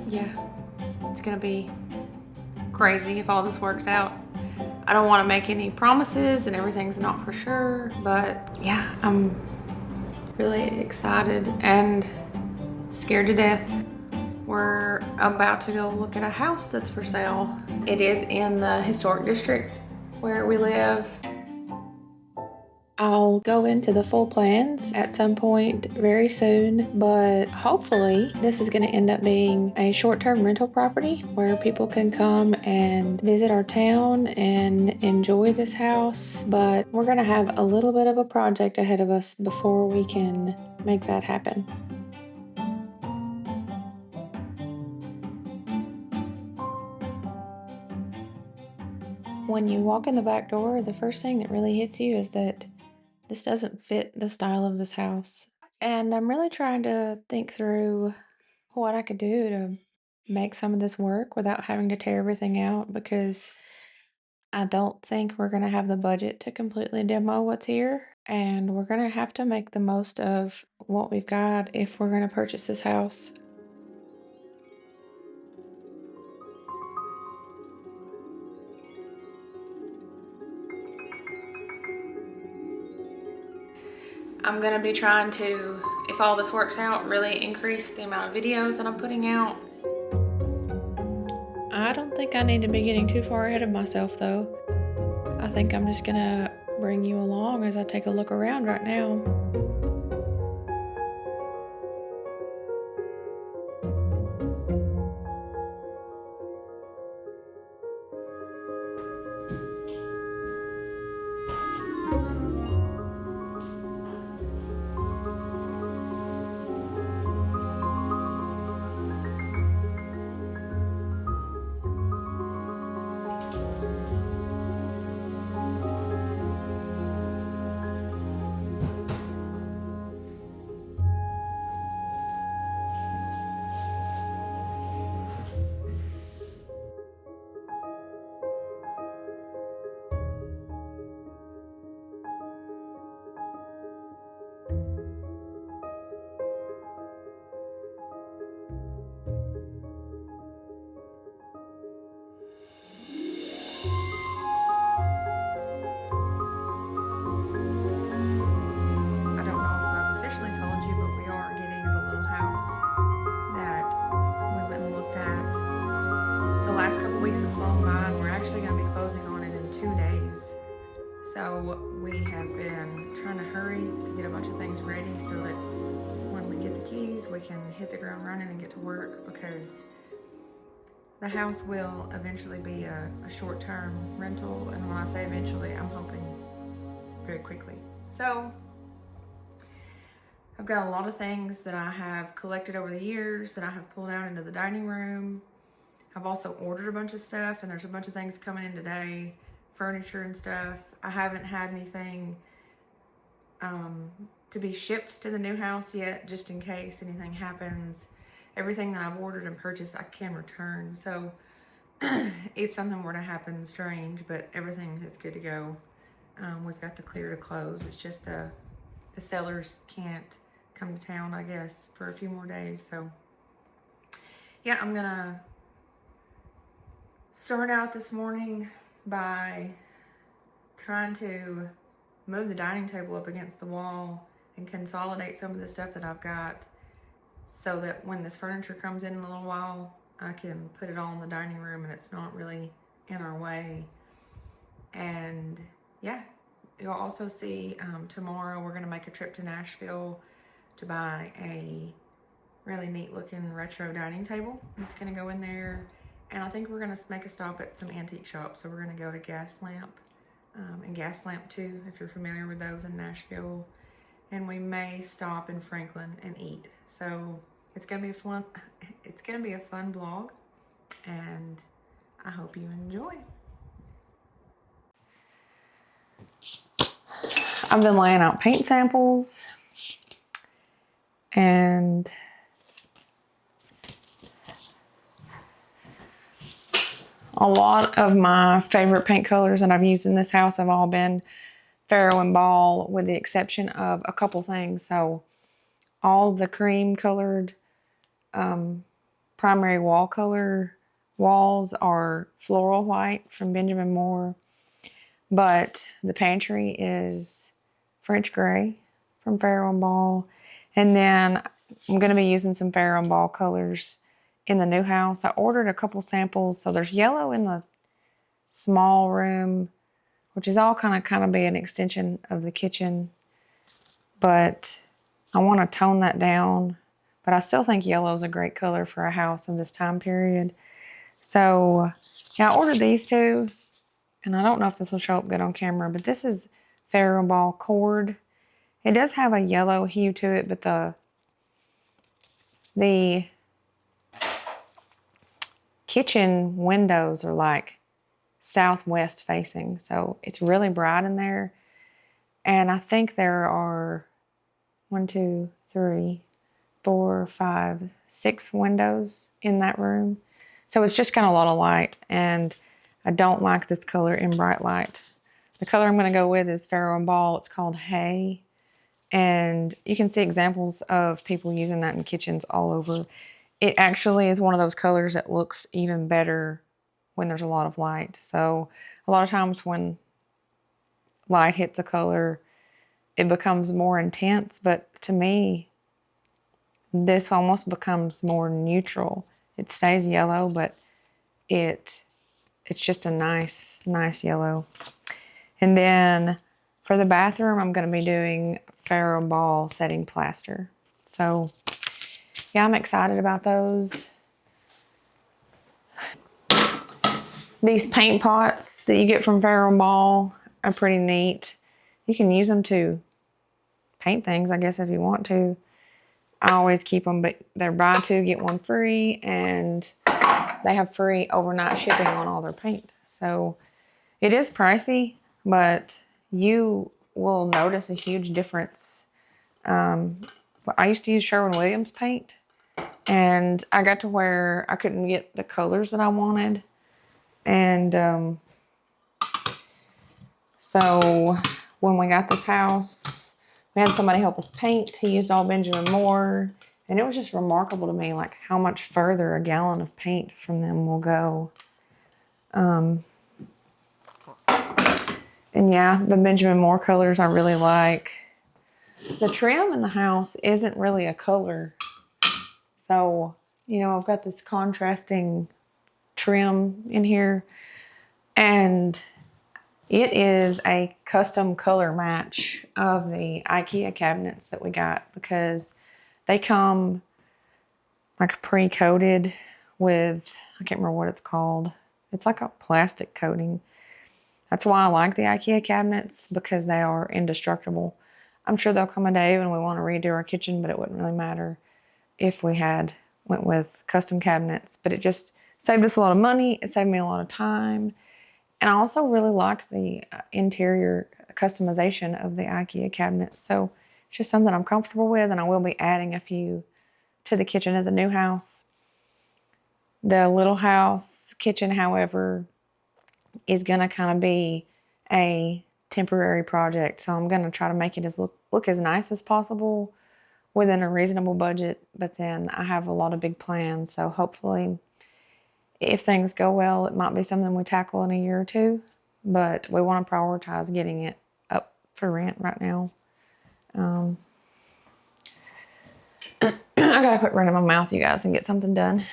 yeah, it's gonna be crazy if all this works out. I don't want to make any promises and everything's not for sure, but yeah, I'm really excited and scared to death. We're about to go look at a house that's for sale. It is in the historic district where we live. I'll go into the full plans at some point very soon, but hopefully this is going to end up being a short-term rental property where people can come and visit our town and enjoy this house. But we're going to have a little bit of a project ahead of us before we can make that happen. When you walk in the back door, the first thing that really hits you is that this doesn't fit the style of this house. And I'm really trying to think through what I could do to make some of this work without having to tear everything out, because I don't think we're going to have the budget to completely demo what's here. And we're going to have to make the most of what we've got if we're going to purchase this house. I'm going to be trying to, if all this works out, really increase the amount of videos that I'm putting out. I don't think I need to be getting too far ahead of myself though. I think I'm just going to bring you along as I take a look around right now. So we have been trying to hurry to get a bunch of things ready so that when we get the keys, we can hit the ground running and get to work, because the house will eventually be a short-term rental. And when I say eventually, I'm hoping very quickly. So I've got a lot of things that I have collected over the years that I have pulled out into the dining room. I've also ordered a bunch of stuff, and there's a bunch of things coming in today, furniture and stuff. I haven't had anything to be shipped to the new house yet, just in case anything happens. Everything that I've ordered and purchased, I can return. So if something were to happen strange, but everything is good to go. We've got the clear to close. It's just the sellers can't come to town, I guess, for a few more days. So yeah, I'm gonna start out this morning by trying to move the dining table up against the wall and consolidate some of the stuff that I've got, so that when this furniture comes in a little while, I can put it all in the dining room and it's not really in our way. And yeah, you'll also see tomorrow we're gonna make a trip to Nashville to buy a really neat looking retro dining table. It's gonna go in there. And I think we're gonna make a stop at some antique shops. So we're gonna go to Gaslamp and Gaslamp 2, if you're familiar with those in Nashville. And we may stop in Franklin and eat. So it's gonna be a fun vlog, and I hope you enjoy. I've been laying out paint samples, and a lot of my favorite paint colors that I've used in this house have all been Faro and Ball, with the exception of a couple things. So all the cream colored primary wall color walls are floral white from Benjamin Moore, but the pantry is French gray from Farrow & Ball. And then I'm going to be using some Farrow & Ball colors in the new house. I ordered a couple samples. So there's yellow in the small room, which is all kind of be an extension of the kitchen. But I want to tone that down. But I still think yellow is a great color for a house in this time period. So yeah, I ordered these two. And I don't know if this will show up good on camera, but this is Farrow & Ball cord. It does have a yellow hue to it, but the kitchen windows are like southwest facing. So it's really bright in there. And I think there are 1, 2, 3, 4, 5, 6 windows in that room. So it's just got a lot of light, and I don't like this color in bright light. The color I'm going to go with is Farrow & Ball. It's called Hay. And you can see examples of people using that in kitchens all over. It actually is one of those colors that looks even better when there's a lot of light. So a lot of times when light hits a color, it becomes more intense. But to me, this almost becomes more neutral. It stays yellow, but it's just a nice yellow. And then for the bathroom, I'm going to be doing Farrow & Ball setting plaster. So yeah, I'm excited about those. These paint pots that you get from Farrow & Ball are pretty neat. You can use them to paint things, I guess, if you want to. I always keep them, but they're buy 2, get 1 free, and they have free overnight shipping on all their paint. So it is pricey, but you will notice a huge difference. I used to use Sherwin-Williams paint, and I got to where I couldn't get the colors that I wanted. And so when we got this house, we had somebody help us paint. He used all Benjamin Moore, and it was just remarkable to me, like how much further a gallon of paint from them will go. And yeah, the Benjamin Moore colors I really like. The trim in the house isn't really a color. So, you know, I've got this contrasting trim in here, and it is a custom color match of the IKEA cabinets that we got, because they come like pre-coated with, I can't remember what it's called. It's like a plastic coating. That's why I like the IKEA cabinets, because they are indestructible. I'm sure there'll come a day when we want to redo our kitchen, but it wouldn't really matter if we went with custom cabinets. But it just saved us a lot of money. It saved me a lot of time. And I also really like the interior customization of the IKEA cabinets. So it's just something I'm comfortable with, and I will be adding a few to the kitchen as a new house. The little house kitchen, however, is going to kind of be a temporary project. So I'm going to try to make it look as nice as possible within a reasonable budget. But then I have a lot of big plans. So hopefully, if things go well, it might be something we tackle in a year or 2. But we want to prioritize getting it up for rent right now. I gotta quit running my mouth, you guys, and get something done.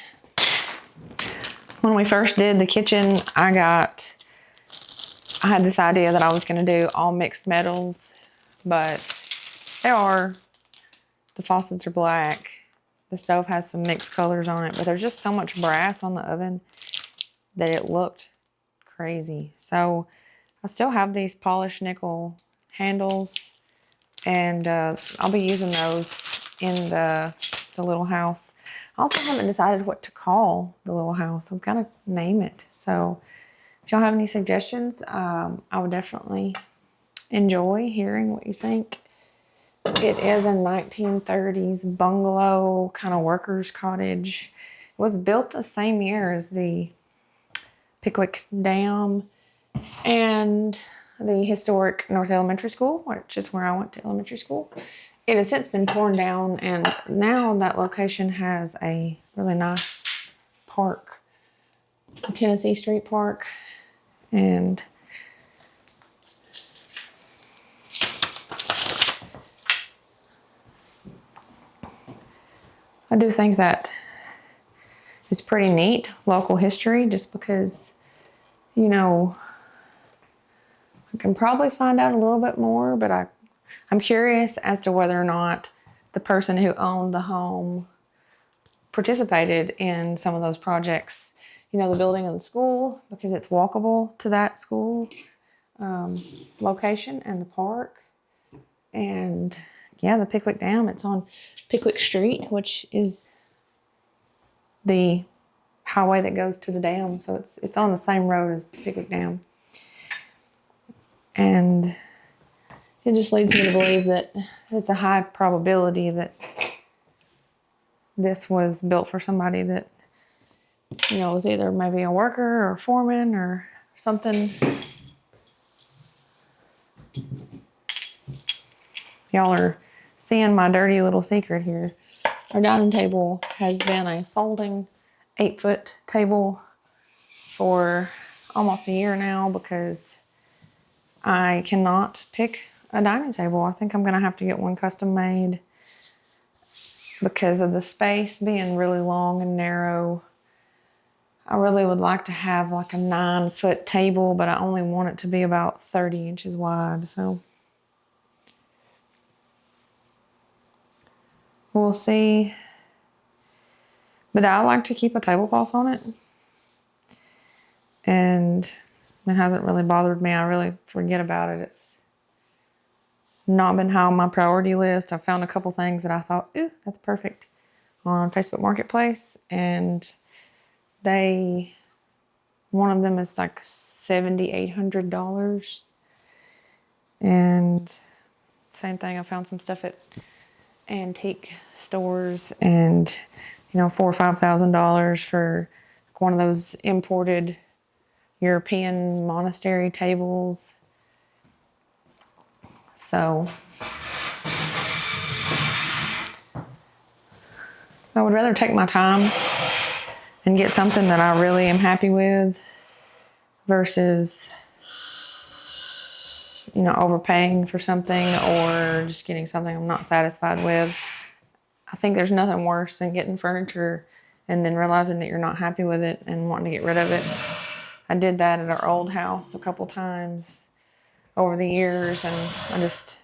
When we first did the kitchen, I had this idea that I was going to do all mixed metals, but the faucets are black. The stove has some mixed colors on it, but there's just so much brass on the oven that it looked crazy. So I still have these polished nickel handles, and I'll be using those in the little house. I also haven't decided what to call the little house. I've got to name it. So if y'all have any suggestions, I would definitely enjoy hearing what you think. It is a 1930s bungalow kind of workers cottage. It was built the same year as the Pickwick Dam and the historic North Elementary School, which is where I went to elementary school. It has since been torn down, and now that location has a really nice park, the Tennessee Street Park, and I do think that it's pretty neat, local history, just because, you know, I can probably find out a little bit more, but I'm curious as to whether or not the person who owned the home participated in some of those projects. You know, the building of the school, because it's walkable to that school location and the park. And yeah, the Pickwick Dam, it's on Pickwick Street, which is the highway that goes to the dam. So it's on the same road as the Pickwick Dam. And it just leads me to believe that it's a high probability that this was built for somebody that, you know, was either maybe a worker or a foreman or something. Y'all are seeing my dirty little secret here. Our dining table has been a folding 8-foot table for almost a year now because I cannot pick a dining table. I think I'm gonna have to get one custom made because of the space being really long and narrow. I really would like to have like a 9-foot table, but I only want it to be about 30 inches wide, so we'll see. But I like to keep a tablecloth on it, and it hasn't really bothered me. I really forget about it. It's not been high on my priority list. I found a couple things that I thought, ooh, that's perfect on Facebook Marketplace, and one of them is like $7,800, and same thing. I found some stuff at antique stores, and you know, $4,000 or $5,000 for one of those imported European monastery tables. So I would rather take my time and get something that I really am happy with versus, you know, overpaying for something or just getting something I'm not satisfied with. I think there's nothing worse than getting furniture and then realizing that you're not happy with it and wanting to get rid of it. I did that at our old house a couple times over the years, and I just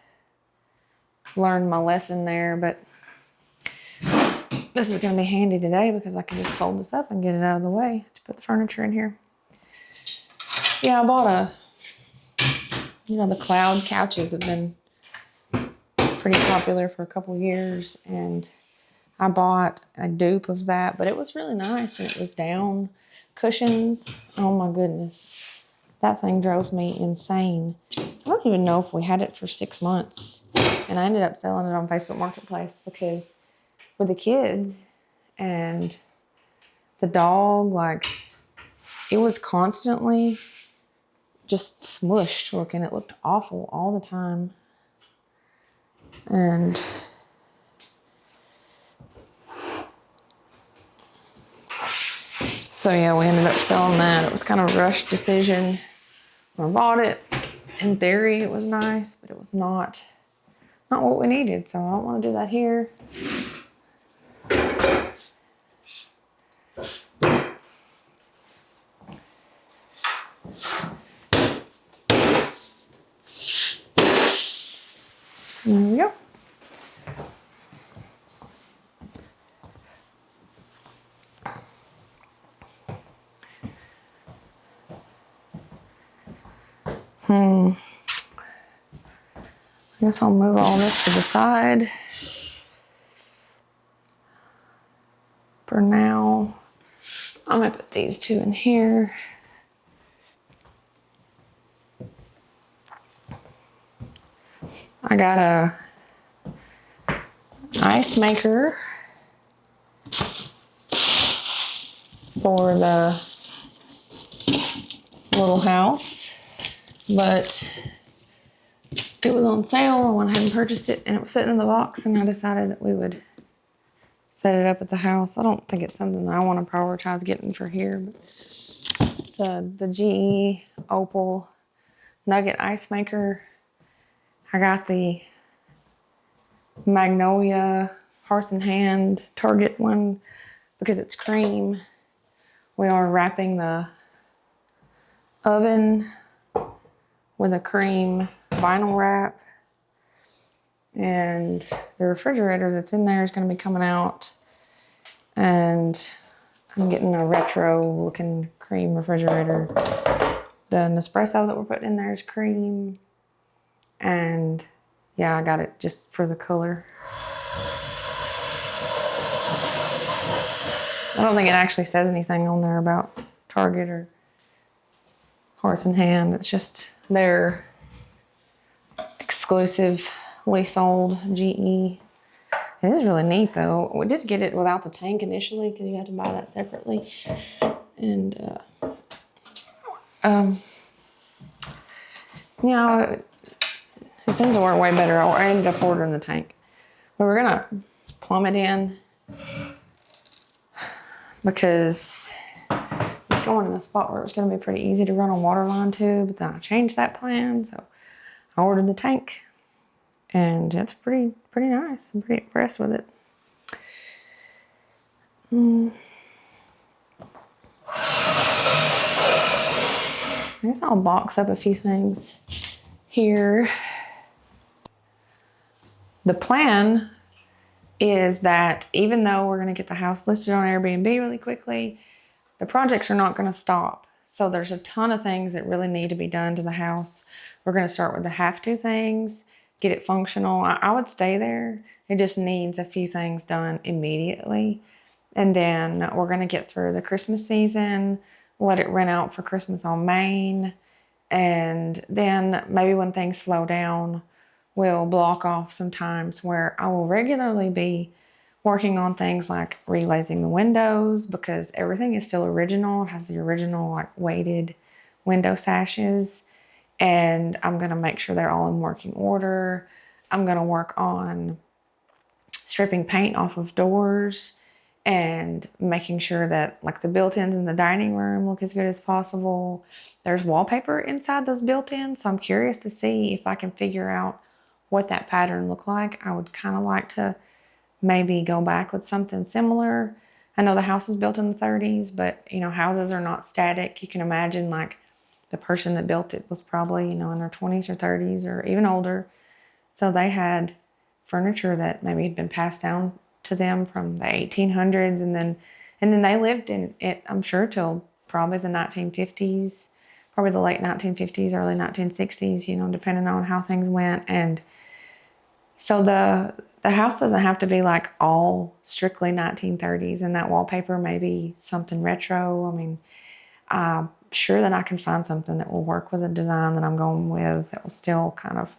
learned my lesson there. But this is going to be handy today because I can just fold this up and get it out of the way to put the furniture in here. Yeah, I bought the cloud couches have been pretty popular for a couple years, and I bought a dupe of that, but it was really nice, and it was down cushions. Oh my goodness, that thing drove me insane. I don't even know if we had it for 6 months, and I ended up selling it on Facebook Marketplace because with the kids and the dog, like, it was constantly just smushed looking. It looked awful all the time. And so yeah, we ended up selling that. It was kind of a rushed decision when I bought it. In theory, it was nice, but it was not what we needed. So I don't want to do that here. There we go. I guess I'll move all this to the side for now. I'm gonna put these two in here. I got a ice maker for the little house, but it was on sale. I went ahead and purchased it, and it was sitting in the box, and I decided that we would set it up at the house. I don't think it's something that I want to prioritize getting for here. But it's the GE Opal Nugget Ice Maker. I got the Magnolia Hearth and Hand Target one because it's cream. We are wrapping the oven with a cream vinyl wrap. And the refrigerator that's in there is going to be coming out. And I'm getting a retro looking cream refrigerator. The Nespresso that we're putting in there is cream. And yeah, I got it just for the color. I don't think it actually says anything on there about Target or Hearth and Hand. It's just their exclusively sold GE. It is really neat though. We did get it without the tank initially because you had to buy that separately. And you know, it seems to work way better. I ended up ordering the tank. But we're gonna plumb it in because it's going in a spot where it's gonna be pretty easy to run a water line to, but then I changed that plan, so I ordered the tank. And it's pretty nice. I'm pretty impressed with it. I guess I'll box up a few things here. The plan is that even though we're going to get the house listed on Airbnb really quickly, the projects are not going to stop. So there's a ton of things that really need to be done to the house. We're going to start with the have-to things, get it functional. I would stay there. It just needs a few things done immediately. And then we're going to get through the Christmas season, let it rent out for Christmas on Main. And then maybe when things slow down, we'll block off some times where I will regularly be working on things like reglazing the windows because everything is still original. It has the original like weighted window sashes. And I'm going to make sure they're all in working order. I'm going to work on stripping paint off of doors and making sure that like the built-ins in the dining room look as good as possible. There's wallpaper inside those built-ins, so I'm curious to see if I can figure out what that pattern looked like. I would kind of like to maybe go back with something similar. I know the house was built in the 30s, but you know, houses are not static. You can imagine like the person that built it was probably, you know, in their 20s or 30s or even older. So they had furniture that maybe had been passed down to them from the 1800s. And then they lived in it, I'm sure, till probably the 1950s, probably the late 1950s, early 1960s, you know, depending on how things went. And so the house doesn't have to be like all strictly 1930s, and that wallpaper may be something retro. I mean, I'm sure that I can find something that will work with the design that I'm going with that will still kind of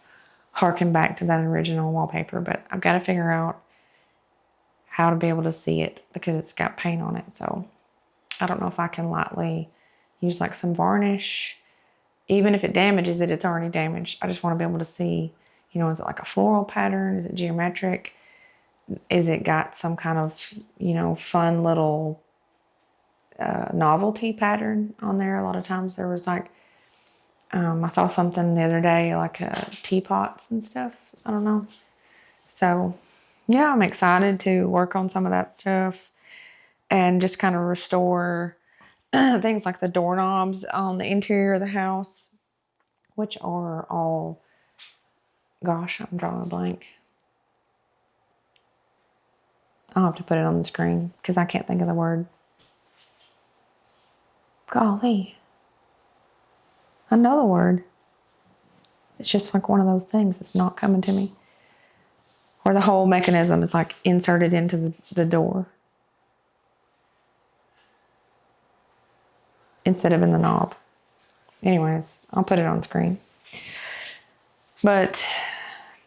harken back to that original wallpaper. But I've got to figure out how to be able to see it because it's got paint on it. So I don't know if I can lightly use like some varnish. Even if it damages it, it's already damaged. I just want to be able to see, you know, is it like a floral pattern? Is it geometric? Is it got some kind of, you know, fun little novelty pattern on there? A lot of times there was like, I saw something the other day, like teapots and stuff. I don't know. So yeah, I'm excited to work on some of that stuff and just kind of restore things like the doorknobs on the interior of the house, which are all, gosh, I'm drawing a blank. I'll have to put it on the screen because I can't think of the word. Golly. I know the word. It's just like one of those things. It's not coming to me. Or the whole mechanism is like inserted into the door instead of in the knob. Anyways, I'll put it on screen. But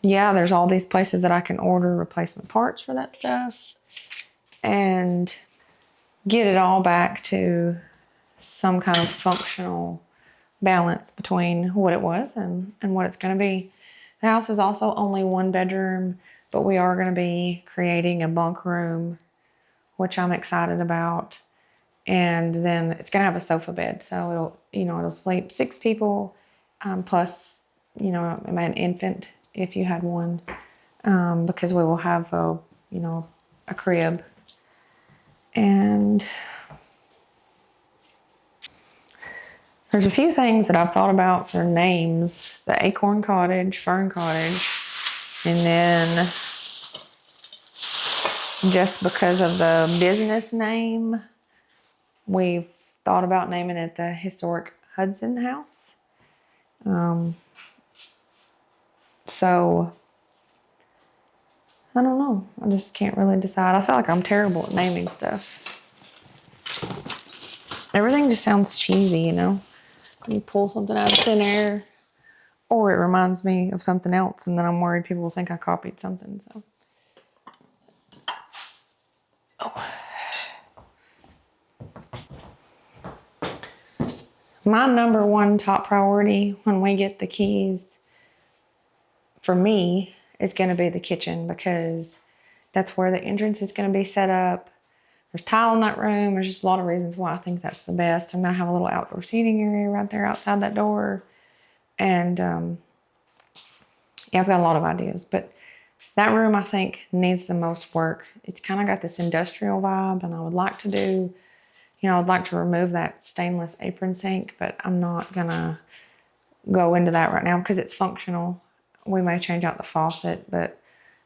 yeah, there's all these places that I can order replacement parts for that stuff and get it all back to some kind of functional balance between what it was and what it's going to be. The house is also only one bedroom, but we are going to be creating a bunk room which I'm excited about. And then it's gonna have a sofa bed, so it'll sleep 6 people, plus an infant if you had one, because we will have a crib. And there's a few things that I've thought about for names: the Acorn Cottage, Fern Cottage, and then just because of the business name, we've thought about naming it the Historic Hudson House. So I don't know. I just can't really decide. I feel like I'm terrible at naming stuff. Everything just sounds cheesy, You pull something out of thin air, or it reminds me of something else, and then I'm worried people will think I copied something. So, my number one top priority when we get the keys, for me, is going to be the kitchen, because that's where the entrance is going to be set up. There's tile in that room. There's just a lot of reasons why I think that's the best. I'm going to have a little outdoor seating area right there outside that door. And yeah, I've got a lot of ideas, but that room I think needs the most work. It's kind of got this industrial vibe, and I would like to do, I'd like to remove that stainless apron sink, but I'm not gonna go into that right now because it's functional. We may change out the faucet, but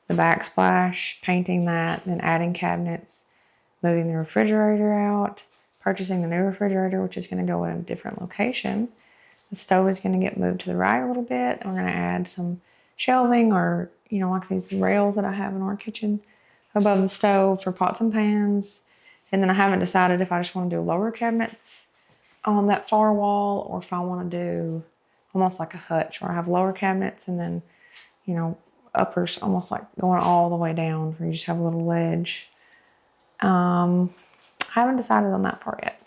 the backsplash, painting that, then adding cabinets, moving the refrigerator out, purchasing the new refrigerator, which is going to go in a different location. The stove is going to get moved to the right a little bit, and we're going to add some shelving, or like these rails that I have in our kitchen above the stove for pots and pans. And then I haven't decided if I just want to do lower cabinets on that far wall, or if I want to do almost like a hutch where I have lower cabinets and then uppers, almost like going all the way down where you just have a little ledge. I haven't decided on that part yet,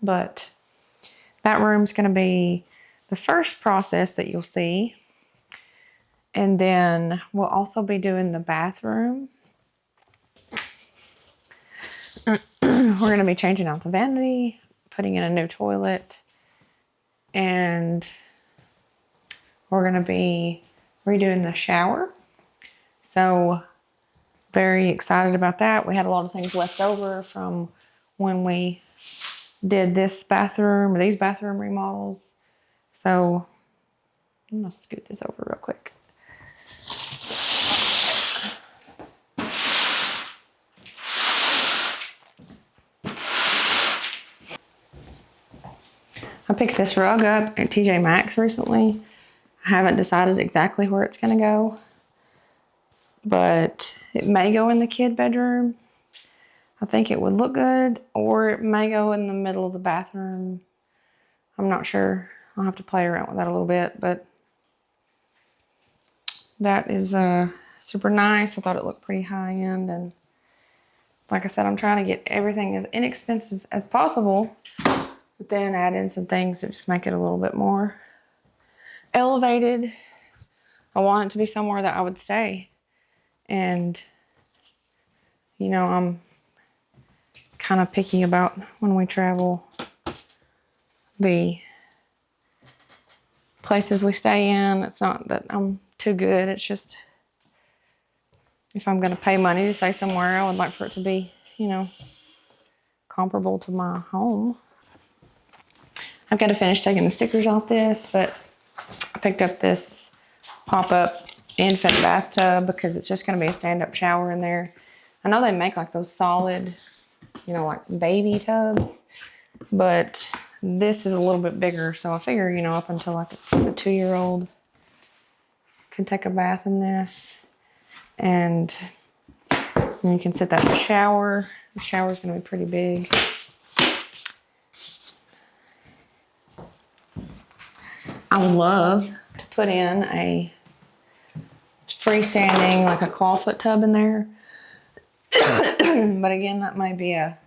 but that room's going to be the first process that you'll see. And then we'll also be doing the bathroom. We're going to be changing out the vanity, putting in a new toilet, and we're going to be redoing the shower. So very excited about that. We had a lot of things left over from when we did this bathroom, or these bathroom remodels. So I'm going to scoot this over real quick. I picked this rug up at TJ Maxx recently. I haven't decided exactly where it's going to go, but it may go in the kid bedroom. I think it would look good, or it may go in the middle of the bathroom. I'm not sure. I'll have to play around with that a little bit, but that is super nice. I thought it looked pretty high end, and like I said, I'm trying to get everything as inexpensive as possible, but then add in some things that just make it a little bit more elevated. I want it to be somewhere that I would stay. And, I'm kind of picky about when we travel the places we stay in. It's not that I'm too good. It's just, if I'm going to pay money to stay somewhere, I would like for it to be, comparable to my home. I've got to finish taking the stickers off this, but I picked up this pop-up infant bathtub because it's just going to be a stand-up shower in there. I know they make like those solid, like baby tubs, but this is a little bit bigger. So I figure, up until like a 2-year-old could take a bath in this. And you can sit that in the shower. The shower's going to be pretty big. I would love to put in a freestanding, like a clawfoot tub in there. But again, that might be a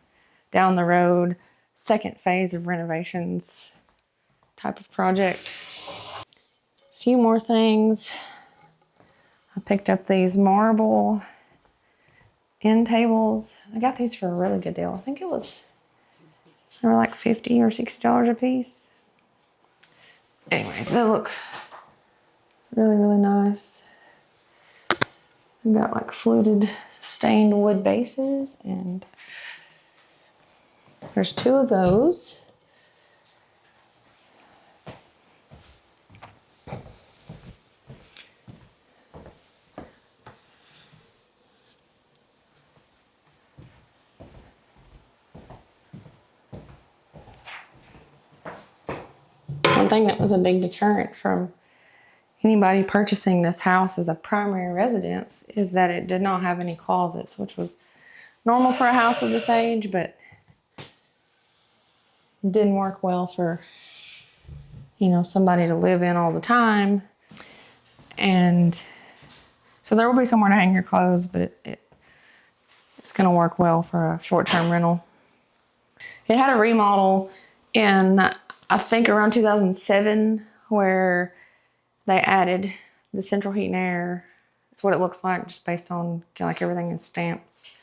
down the road, second phase of renovations type of project. A few more things. I picked up these marble end tables. I got these for a really good deal. I think they were like $50 or $60 a piece. Anyways, they look really, really nice. I've got like fluted stained wood bases, and there's 2 of those. One thing that was a big deterrent from anybody purchasing this house as a primary residence is that it did not have any closets, which was normal for a house of this age, but didn't work well for, you know, somebody to live in all the time. And so there will be somewhere to hang your clothes, but it's going to work well for a short-term rental. It had a remodel in, I think, around 2007, where they added the central heat and air. It's what it looks like, just based on like everything in stamps,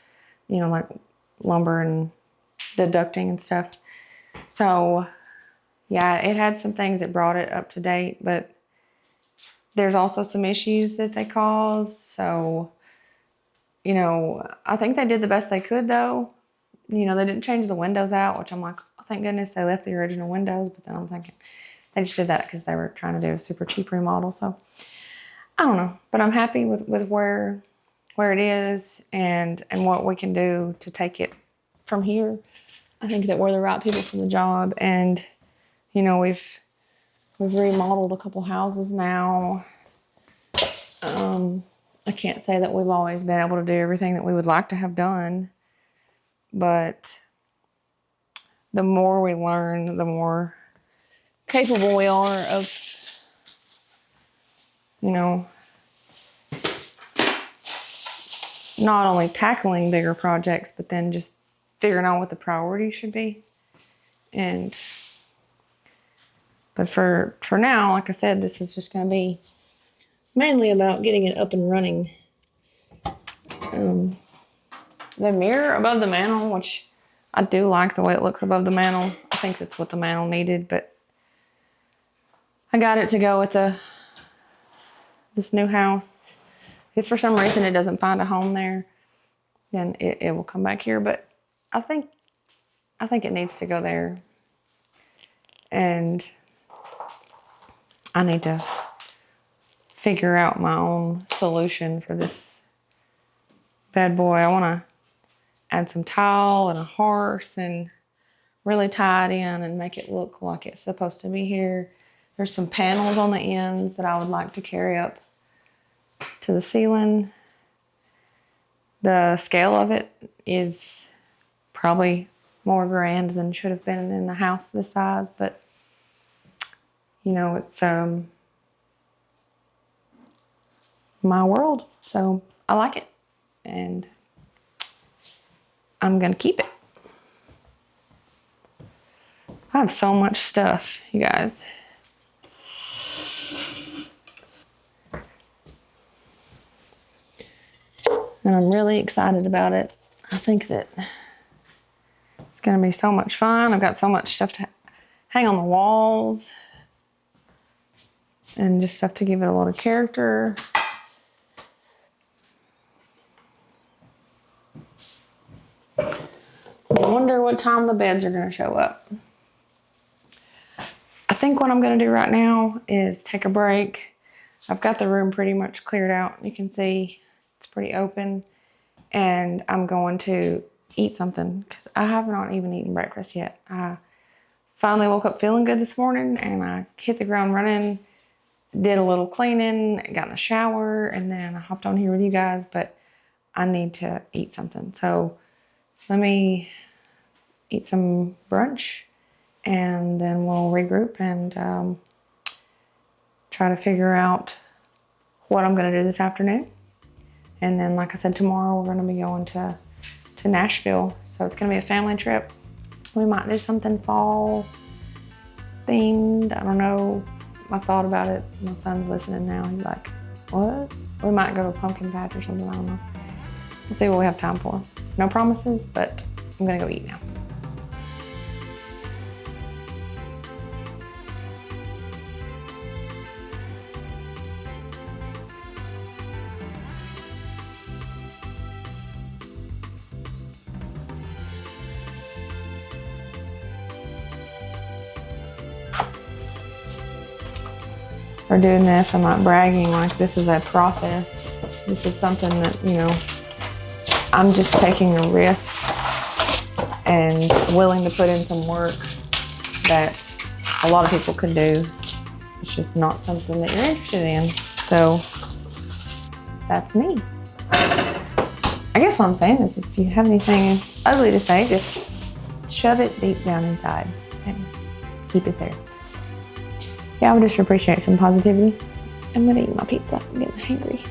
you know, like lumber and the ducting and stuff. So yeah, it had some things that brought it up to date, but there's also some issues that they caused. So, you know, I think they did the best they could though. You know, they didn't change the windows out, which I'm like, oh, thank goodness they left the original windows. But then I'm thinking they just did that because they were trying to do a super cheap remodel. So I don't know, but I'm happy with where it is and what we can do to take it from here. I think that we're the right people for the job, and you know, we've remodeled a couple houses now. I can't say that we've always been able to do everything that we would like to have done, but the more we learn, the more capable we are of, you know, not only tackling bigger projects, but then just figuring out what the priorities should be. But for now, like I said, this is just going to be mainly about getting it up and running. The mirror above the mantle, which I do like the way it looks above the mantle. I think that's what the mantle needed, but I got it to go with this new house. If for some reason it doesn't find a home there, then it will come back here. But I think it needs to go there. And I need to figure out my own solution for this bad boy. I want to add some tile and a hearth and really tie it in and make it look like it's supposed to be here. There's some panels on the ends that I would like to carry up to the ceiling. The scale of it is probably more grand than should have been in a house this size, but you know, it's my world, so I like it, and I'm gonna keep it. I have so much stuff, you guys. And I'm really excited about it. I think that it's gonna be so much fun. I've got so much stuff to hang on the walls and just stuff to give it a lot of character. I wonder what time the beds are gonna show up. I think what I'm gonna do right now is take a break. I've got the room pretty much cleared out. You can see it's pretty open, and I'm going to eat something because I have not even eaten breakfast yet. I finally woke up feeling good this morning, and I hit the ground running, did a little cleaning, got in the shower, and then I hopped on here with you guys, but I need to eat something. So let me eat some brunch, and then we'll regroup and try to figure out what I'm gonna do this afternoon. And then, like I said, tomorrow we're gonna be going to Nashville. So it's gonna be a family trip. We might do something fall themed. I don't know. I thought about it. My son's listening now. He's like, what? We might go to a pumpkin patch or something. I don't know. Let's see what we have time for. No promises, but I'm gonna go eat now. For doing this, I'm not bragging like this is a process. This is something that, you know, I'm just taking a risk and willing to put in some work that a lot of people could do. It's just not something that you're interested in. So that's me. I guess what I'm saying is if you have anything ugly to say, just shove it deep down inside and keep it there. Yeah, I would just appreciate some positivity. I'm gonna eat my pizza. I'm getting hungry.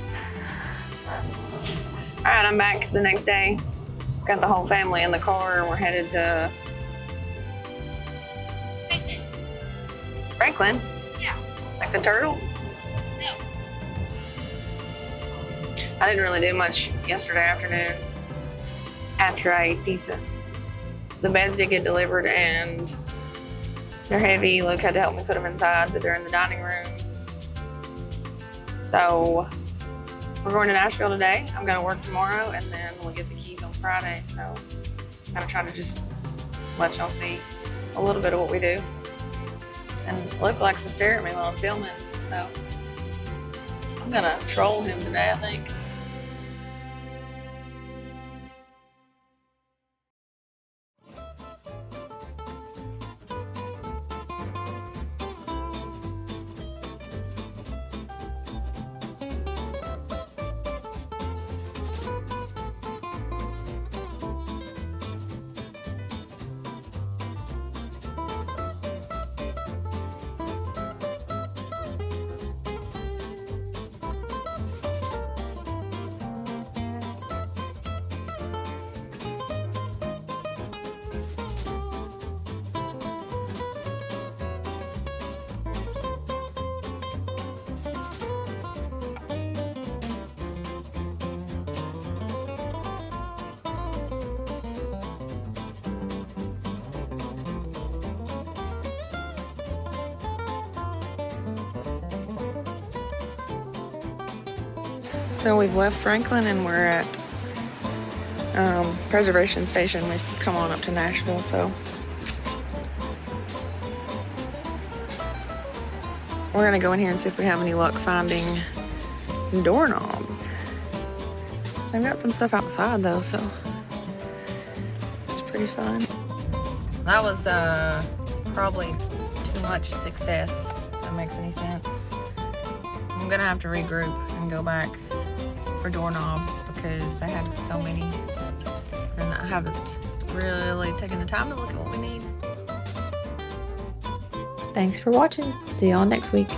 All right, I'm back. It's the next day. Got the whole family in the car and we're headed to Franklin? Yeah. Like the turtle? No. I didn't really do much yesterday afternoon after I ate pizza. The beds did get delivered and they're heavy. Luke had to help me put them inside, but they're in the dining room. So we're going to Nashville today. I'm gonna work tomorrow and then we'll get the keys on Friday. So I'm gonna try to just let y'all see a little bit of what we do. And Luke likes to stare at me while I'm filming, so I'm gonna troll him today, I think. So we've left Franklin and we're at Preservation Station. We've come on up to Nashville, so we're gonna go in here and see if we have any luck finding doorknobs. They've got some stuff outside though, so it's pretty fun. That was probably too much success, if that makes any sense. I'm gonna have to regroup and go back for doorknobs because they had so many and I haven't really taken the time to look at what we need. Thanks for watching. See y'all next week.